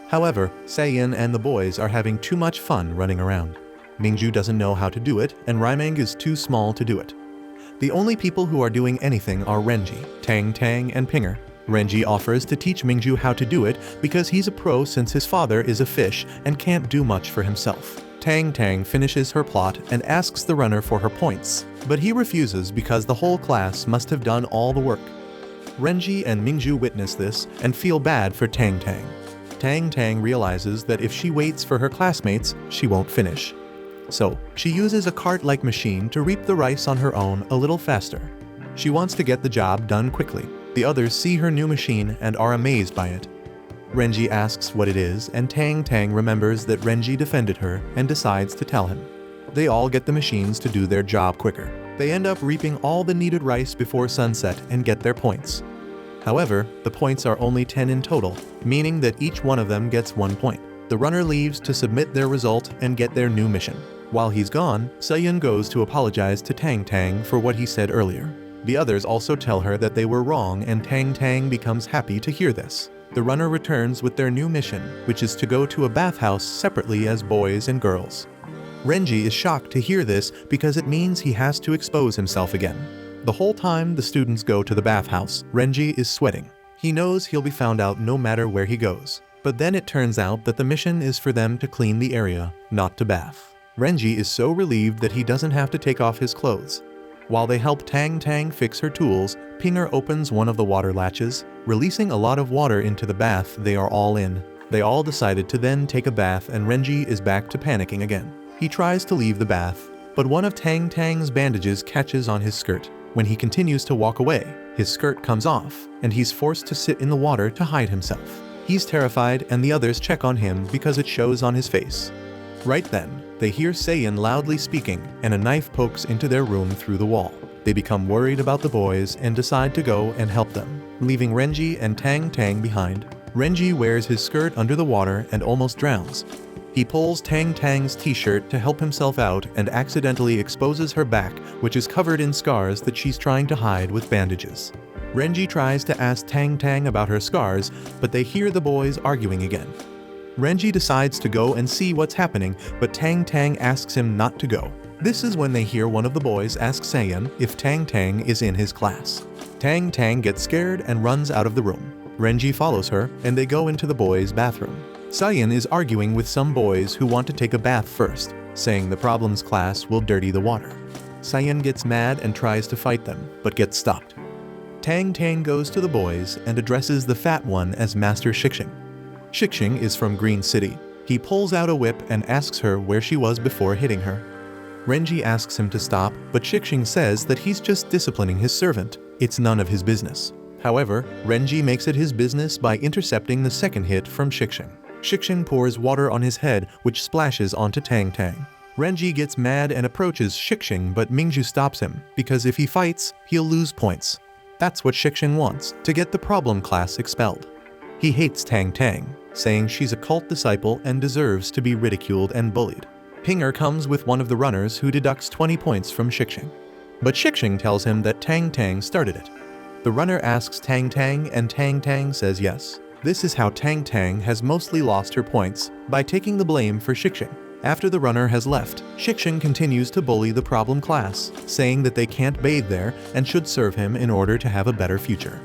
However, Saiyan and the boys are having too much fun running around. Mingzhu doesn't know how to do it and Raimeng is too small to do it. The only people who are doing anything are Renji, Tang Tang, and Pinger. Renji offers to teach Mingzhu how to do it because he's a pro since his father is a fish and can't do much for himself. Tang Tang finishes her plot and asks the runner for her points, but he refuses because the whole class must have done all the work. Renji and Mingzhu witness this and feel bad for Tang Tang. Tang Tang realizes that if she waits for her classmates, she won't finish. So, she uses a cart-like machine to reap the rice on her own a little faster. She wants to get the job done quickly. The others see her new machine and are amazed by it. Renji asks what it is and Tang Tang remembers that Renji defended her and decides to tell him. They all get the machines to do their job quicker. They end up reaping all the needed rice before sunset and get their points. However, the points are only 10 in total, meaning that each one of them gets 1 point. The runner leaves to submit their result and get their new mission. While he's gone, Saiyan goes to apologize to Tang Tang for what he said earlier. The others also tell her that they were wrong and Tang Tang becomes happy to hear this. The runner returns with their new mission, which is to go to a bathhouse separately as boys and girls. Renji is shocked to hear this because it means he has to expose himself again. The whole time the students go to the bathhouse, Renji is sweating. He knows he'll be found out no matter where he goes. But then it turns out that the mission is for them to clean the area, not to bath. Renji is so relieved that he doesn't have to take off his clothes. While they help Tang Tang fix her tools, Pinger opens one of the water latches, releasing a lot of water into the bath they are all in. They all decided to then take a bath and Renji is back to panicking again. He tries to leave the bath, but one of Tang Tang's bandages catches on his skirt. When he continues to walk away, his skirt comes off, and he's forced to sit in the water to hide himself. He's terrified and the others check on him because it shows on his face. Right then, they hear Saiyan loudly speaking and a knife pokes into their room through the wall. They become worried about the boys and decide to go and help them, leaving Renji and Tang Tang behind. Renji wears his skirt under the water and almost drowns. He pulls Tang Tang's t-shirt to help himself out and accidentally exposes her back, which is covered in scars that she's trying to hide with bandages. Renji tries to ask Tang Tang about her scars, but they hear the boys arguing again. Renji decides to go and see what's happening, but Tang Tang asks him not to go. This is when they hear one of the boys ask Saiyan if Tang Tang is in his class. Tang Tang gets scared and runs out of the room. Renji follows her, and they go into the boys' bathroom. Saiyan is arguing with some boys who want to take a bath first, saying the problems class will dirty the water. Saiyan gets mad and tries to fight them, but gets stopped. Tang Tang goes to the boys and addresses the fat one as Master Shixing. Shixing is from Green City. He pulls out a whip and asks her where she was before hitting her. Renji asks him to stop, but Shixing says that he's just disciplining his servant. It's none of his business. However, Renji makes it his business by intercepting the second hit from Shixing. Shixing pours water on his head, which splashes onto Tang Tang. Renji gets mad and approaches Shixing, but Mingzhu stops him, because if he fights, he'll lose points. That's what Shixing wants, to get the problem class expelled. He hates Tang Tang, saying she's a cult disciple and deserves to be ridiculed and bullied. Pinger comes with one of the runners who deducts 20 points from Shixing. But Shixing tells him that Tang Tang started it. The runner asks Tang Tang and Tang Tang says yes. This is how Tang Tang has mostly lost her points, by taking the blame for Shixing. After the runner has left, Shixing continues to bully the problem class, saying that they can't bathe there and should serve him in order to have a better future.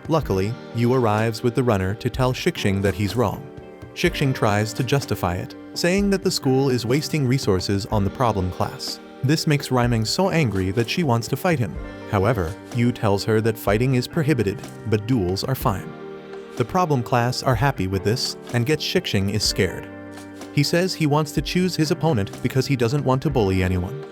Luckily, Yu arrives with the runner to tell Shixing that he's wrong. Shixing tries to justify it, saying that the school is wasting resources on the problem class. This makes Raimeng so angry that she wants to fight him. However, Yu tells her that fighting is prohibited, but duels are fine. The problem class are happy with this, and gets Shixing is scared. He says he wants to choose his opponent because he doesn't want to bully anyone.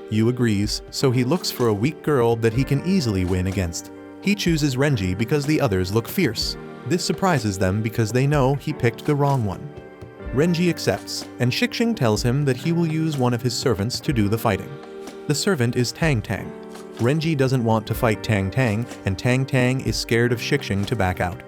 Yu agrees, so he looks for a weak girl that he can easily win against. He chooses Renji because the others look fierce. This surprises them because they know he picked the wrong one. Renji accepts, and Shixing tells him that he will use one of his servants to do the fighting. The servant is Tang Tang. Renji doesn't want to fight Tang Tang, and Tang Tang is scared of Shixing to back out.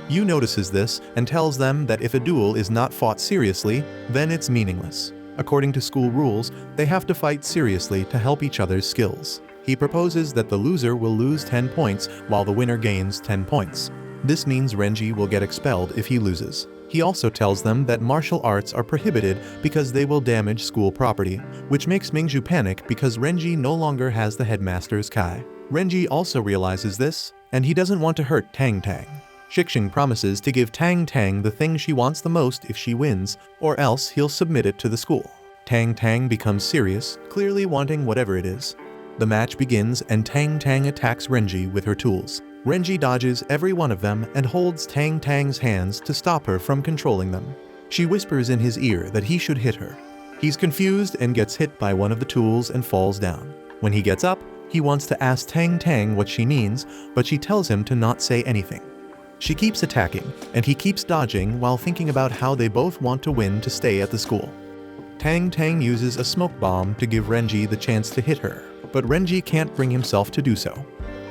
Yu notices this and tells them that if a duel is not fought seriously, then it's meaningless. According to school rules, they have to fight seriously to help each other's skills. He proposes that the loser will lose 10 points while the winner gains 10 points. This means Renji will get expelled if he loses. He also tells them that martial arts are prohibited because they will damage school property, which makes Mingju panic because Renji no longer has the headmaster's Kai. Renji also realizes this, and he doesn't want to hurt Tang Tang. Shixing promises to give Tang Tang the thing she wants the most if she wins, or else he'll submit it to the school. Tang Tang becomes serious, clearly wanting whatever it is. The match begins and Tang Tang attacks Renji with her tools. Renji dodges every one of them and holds Tang Tang's hands to stop her from controlling them. She whispers in his ear that he should hit her. He's confused and gets hit by one of the tools and falls down. When he gets up, he wants to ask Tang Tang what she means, but she tells him to not say anything. She keeps attacking, and he keeps dodging while thinking about how they both want to win to stay at the school. Tang Tang uses a smoke bomb to give Renji the chance to hit her, but Renji can't bring himself to do so.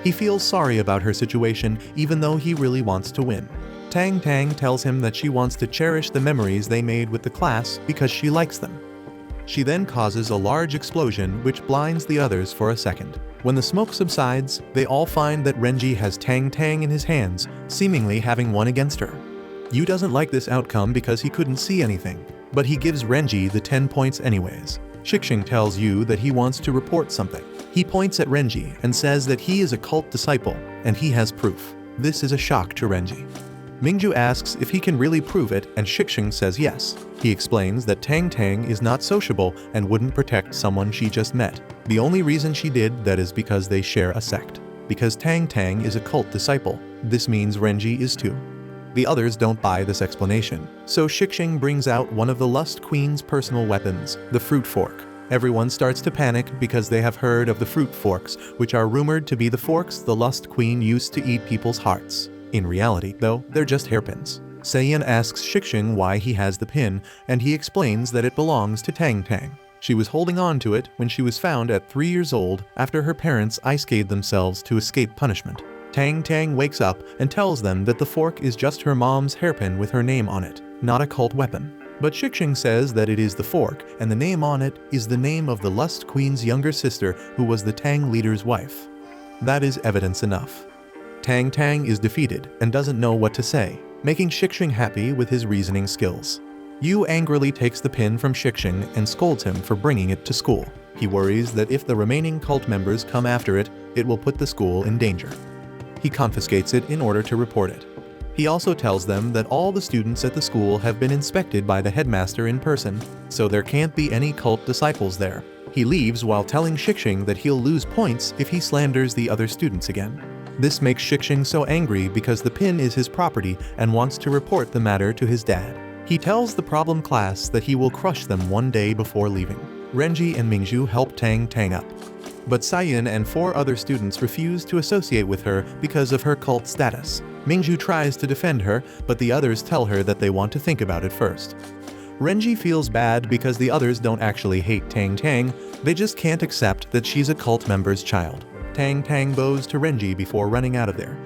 He feels sorry about her situation even though he really wants to win. Tang Tang tells him that she wants to cherish the memories they made with the class because she likes them. She then causes a large explosion which blinds the others for a second. When the smoke subsides, they all find that Renji has Tang Tang in his hands, seemingly having won against her. Yu doesn't like this outcome because he couldn't see anything, but he gives Renji the 10 points anyways. Shixing tells Yu that he wants to report something. He points at Renji and says that he is a cult disciple, and he has proof. This is a shock to Renji. Mingju asks if he can really prove it, and Shixing says yes. He explains that Tang Tang is not sociable and wouldn't protect someone she just met. The only reason she did that is because they share a sect. Because Tang Tang is a cult disciple, this means Renji is too. The others don't buy this explanation, so Shixing brings out one of the Lust Queen's personal weapons, the fruit fork. Everyone starts to panic because they have heard of the fruit forks, which are rumored to be the forks the Lust Queen used to eat people's hearts. In reality, though, they're just hairpins. Seiyan asks Shixing why he has the pin, and he explains that it belongs to Tang Tang. She was holding on to it when she was found at 3 years old after her parents ice-scathed themselves to escape punishment. Tang Tang wakes up and tells them that the fork is just her mom's hairpin with her name on it, not a cult weapon. But Shixing says that it is the fork, and the name on it is the name of the Lust Queen's younger sister who was the Tang leader's wife. That is evidence enough. Tang Tang is defeated and doesn't know what to say, making Shixing happy with his reasoning skills. Yu angrily takes the pin from Shixing and scolds him for bringing it to school. He worries that if the remaining cult members come after it, it will put the school in danger. He confiscates it in order to report it. He also tells them that all the students at the school have been inspected by the headmaster in person, so there can't be any cult disciples there. He leaves while telling Shixing that he'll lose points if he slanders the other students again. This makes Shixing so angry because the pin is his property and wants to report the matter to his dad. He tells the problem class that he will crush them one day before leaving. Renji and Mingju help Tang Tang up. But Seiyan and 4 other students refuse to associate with her because of her cult status. Mingju tries to defend her, but the others tell her that they want to think about it first. Renji feels bad because the others don't actually hate Tang Tang, they just can't accept that she's a cult member's child. Tang Tang bows to Renji before running out of there.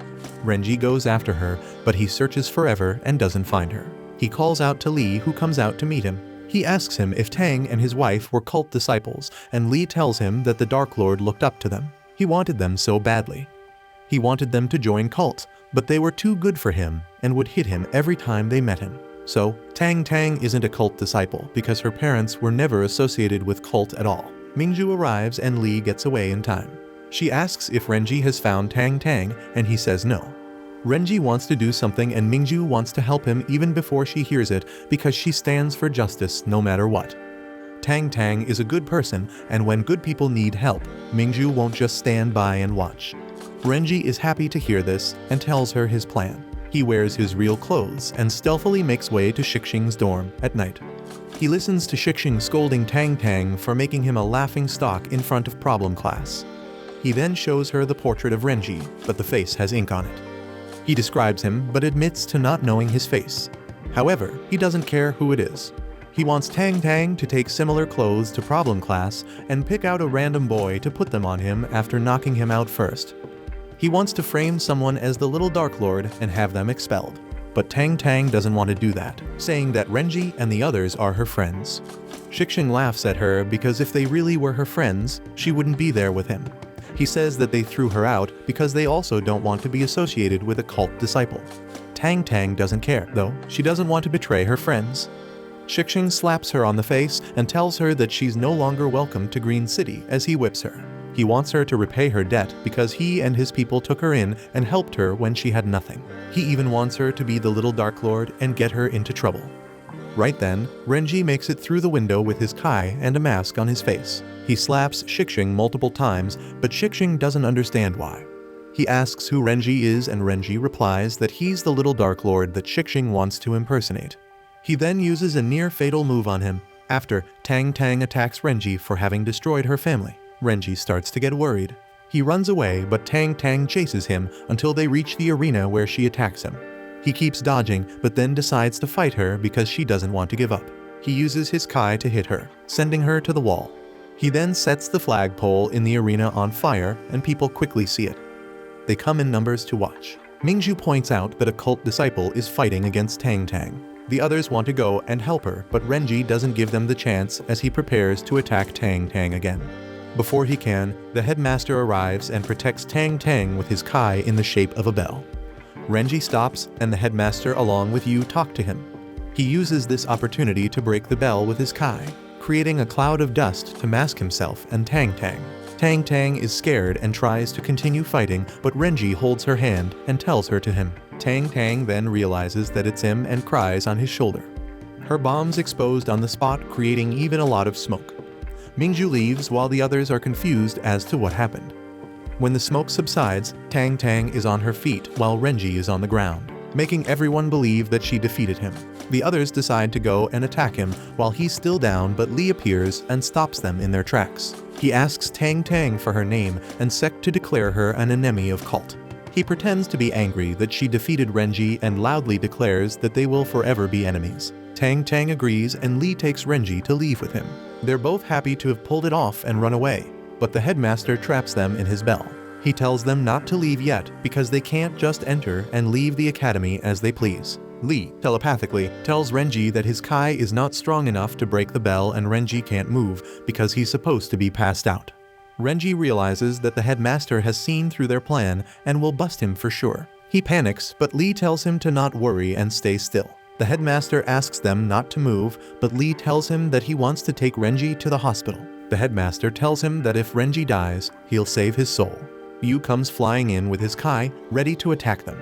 Renji goes after her, but he searches forever and doesn't find her. He calls out to Lee, who comes out to meet him. He asks him if Tang and his wife were cult disciples, and Lee tells him that the Dark Lord looked up to them. He wanted them so badly. He wanted them to join cults, but they were too good for him and would hit him every time they met him. So, Tang Tang isn't a cult disciple because her parents were never associated with cult at all. Mingju arrives and Lee gets away in time. She asks if Renji has found Tang Tang, and he says no. Renji wants to do something and Mingju wants to help him even before she hears it because she stands for justice no matter what. Tang Tang is a good person, and when good people need help, Mingju won't just stand by and watch. Renji is happy to hear this and tells her his plan. He wears his real clothes and stealthily makes way to Shixing's dorm at night. He listens to Shixing scolding Tang Tang for making him a laughing stock in front of problem class. He then shows her the portrait of Renji, but the face has ink on it. He describes him but admits to not knowing his face. However, he doesn't care who it is. He wants Tang Tang to take similar clothes to problem class and pick out a random boy to put them on him after knocking him out first. He wants to frame someone as the little Dark Lord and have them expelled. But Tang Tang doesn't want to do that, saying that Renji and the others are her friends. Shixing laughs at her because if they really were her friends, she wouldn't be there with him. He says that they threw her out because they also don't want to be associated with a cult disciple. Tang Tang doesn't care, though. She doesn't want to betray her friends. Shixing slaps her on the face and tells her that she's no longer welcome to Green City as he whips her. He wants her to repay her debt because he and his people took her in and helped her when she had nothing. He even wants her to be the little Dark Lord and get her into trouble. Right then, Renji makes it through the window with his kai and a mask on his face. He slaps Shixing multiple times, but Shixing doesn't understand why. He asks who Renji is and Renji replies that he's the little Dark Lord that Shixing wants to impersonate. He then uses a near-fatal move on him, after Tang Tang attacks Renji for having destroyed her family. Renji starts to get worried. He runs away, but Tang Tang chases him until they reach the arena where she attacks him. He keeps dodging, but then decides to fight her because she doesn't want to give up. He uses his kai to hit her, sending her to the wall. He then sets the flagpole in the arena on fire, and people quickly see it. They come in numbers to watch. Mingju points out that a cult disciple is fighting against Tang Tang. The others want to go and help her, but Renji doesn't give them the chance as he prepares to attack Tang Tang again. Before he can, the headmaster arrives and protects Tang Tang with his kai in the shape of a bell. Renji stops and the headmaster along with Yu talk to him. He uses this opportunity to break the bell with his kai, creating a cloud of dust to mask himself and Tang Tang. Tang Tang is scared and tries to continue fighting, but Renji holds her hand and tells her to him. Tang Tang then realizes that it's him and cries on his shoulder. Her bomb's exposed on the spot, creating even a lot of smoke. Mingju leaves while the others are confused as to what happened. When the smoke subsides, Tang Tang is on her feet while Renji is on the ground, making everyone believe that she defeated him. The others decide to go and attack him while he's still down, but Lee appears and stops them in their tracks. He asks Tang Tang for her name and Sect to declare her an enemy of cult. He pretends to be angry that she defeated Renji and loudly declares that they will forever be enemies. Tang Tang agrees and Lee takes Renji to leave with him. They're both happy to have pulled it off and run away, but the headmaster traps them in his bell. He tells them not to leave yet because they can't just enter and leave the academy as they please. Lee, telepathically, tells Renji that his kai is not strong enough to break the bell and Renji can't move because he's supposed to be passed out. Renji realizes that the headmaster has seen through their plan and will bust him for sure. He panics, but Lee tells him to not worry and stay still. The headmaster asks them not to move, but Lee tells him that he wants to take Renji to the hospital. The headmaster tells him that if Renji dies, he'll save his soul. Yu comes flying in with his kai, ready to attack them.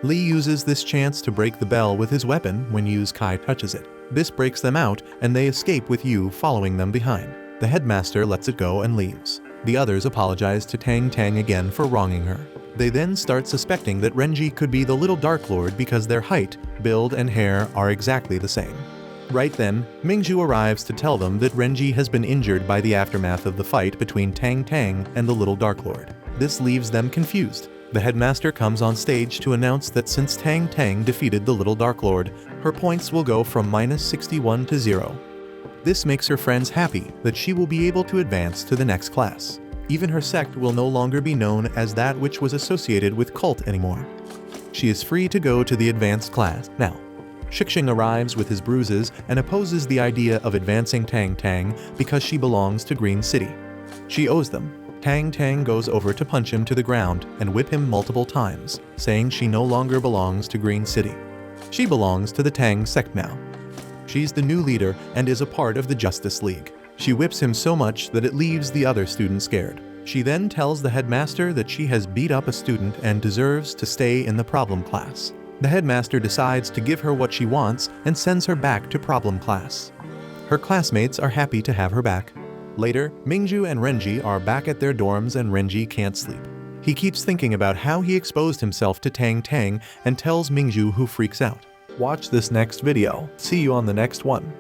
Lee uses this chance to break the bell with his weapon when Yu's kai touches it. This breaks them out, and they escape with Yu following them behind. The headmaster lets it go and leaves. The others apologize to Tang Tang again for wronging her. They then start suspecting that Renji could be the little Dark Lord because their height, build, and hair are exactly the same. Right then, Mingju arrives to tell them that Renji has been injured by the aftermath of the fight between Tang Tang and the little Dark Lord. This leaves them confused. The headmaster comes on stage to announce that since Tang Tang defeated the little Dark Lord, her points will go from -61 to 0. This makes her friends happy that she will be able to advance to the next class. Even her sect will no longer be known as that which was associated with cult anymore. She is free to go to the advanced class now. Shixing arrives with his bruises and opposes the idea of advancing Tang Tang because she belongs to Green City. She owes them. Tang Tang goes over to punch him to the ground and whip him multiple times, saying she no longer belongs to Green City. She belongs to the Tang sect now. She's the new leader and is a part of the Justice League. She whips him so much that it leaves the other students scared. She then tells the headmaster that she has beat up a student and deserves to stay in the problem class. The headmaster decides to give her what she wants and sends her back to problem class. Her classmates are happy to have her back. Later, Mingju and Renji are back at their dorms and Renji can't sleep. He keeps thinking about how he exposed himself to Tang Tang and tells Mingju, who freaks out. Watch this next video. See you on the next one.